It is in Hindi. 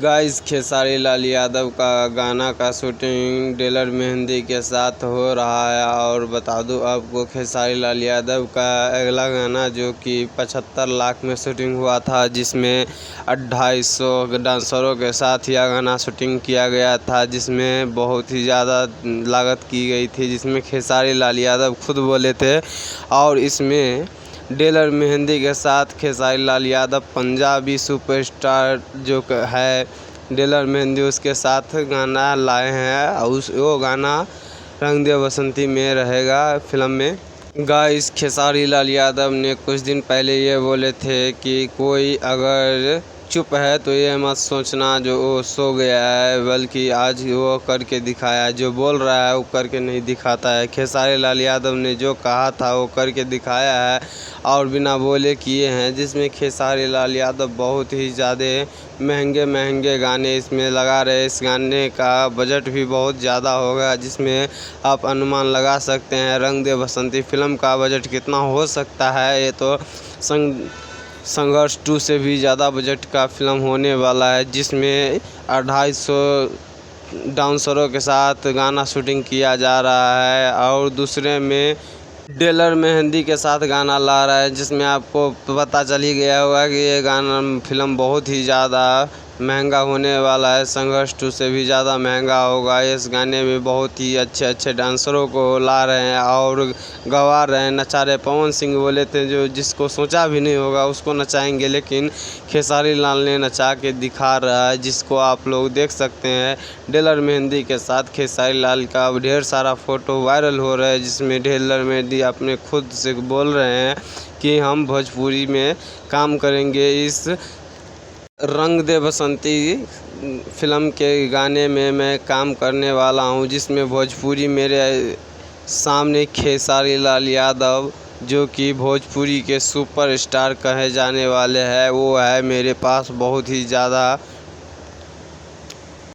गाइस खेसारी लाल यादव का गाना का शूटिंग डेलर मेहंदी के साथ हो रहा है। और बता दूं आपको, खेसारी लाल यादव का अगला गाना जो कि 75 लाख में शूटिंग हुआ था, जिसमें 250 डांसरों के साथ यह गाना शूटिंग किया गया था, जिसमें बहुत ही ज़्यादा लागत की गई थी, जिसमें खेसारी लाल यादव खुद बोले थे। और इसमें डेलर मेहंदी के साथ खेसारी लाल यादव पंजाबी सुपरस्टार जो है डेलर मेहंदी, उसके साथ गाना लाए हैं। वो गाना रंग दे बसंती में रहेगा फिल्म में। गाइस खेसारी लाल यादव ने कुछ दिन पहले ये बोले थे कि कोई अगर चुप है तो ये मत सोचना जो वो सो गया है, बल्कि आज वो करके दिखाया है। जो बोल रहा है वो करके नहीं दिखाता है। खेसारी लाल यादव ने जो कहा था वो करके दिखाया है और बिना बोले किए हैं, जिसमें खेसारी लाल यादव बहुत ही ज़्यादा महंगे गाने इसमें लगा रहे। इस गाने का बजट भी बहुत ज़्यादा होगा, जिसमें आप अनुमान लगा सकते हैं रंग दे बसंती फिल्म का बजट कितना हो सकता है। ये तो संघर्ष 2 से भी ज़्यादा बजट का फिल्म होने वाला है, जिसमें 250 डांसरों के साथ गाना शूटिंग किया जा रहा है। और दूसरे में डेलर मेहंदी के साथ गाना ला रहा है, जिसमें आपको पता चल ही गया होगा कि ये गाना फिल्म बहुत ही ज़्यादा महंगा होने वाला है। संघर्ष 2 से भी ज़्यादा महंगा होगा। इस गाने में बहुत ही अच्छे डांसरों को ला रहे हैं और गवा रहे हैं, नचा रहे। पवन सिंह बोले थे जो जिसको सोचा भी नहीं होगा उसको नचाएंगे, लेकिन खेसारी लाल ने नचा के दिखा रहा है, जिसको आप लोग देख सकते हैं। डेलर मेहंदी के साथ खेसारी लाल का ढेर सारा फ़ोटो वायरल हो रहा है, जिसमें डेलर मेहंदी अपने खुद से बोल रहे हैं कि हम भोजपुरी में काम करेंगे। इस रंग दे बसंती फिल्म के गाने में मैं काम करने वाला हूं, जिसमें भोजपुरी मेरे सामने खेसारी लाल यादव जो कि भोजपुरी के सुपरस्टार कहे जाने वाले हैं, वो है मेरे पास बहुत ही ज़्यादा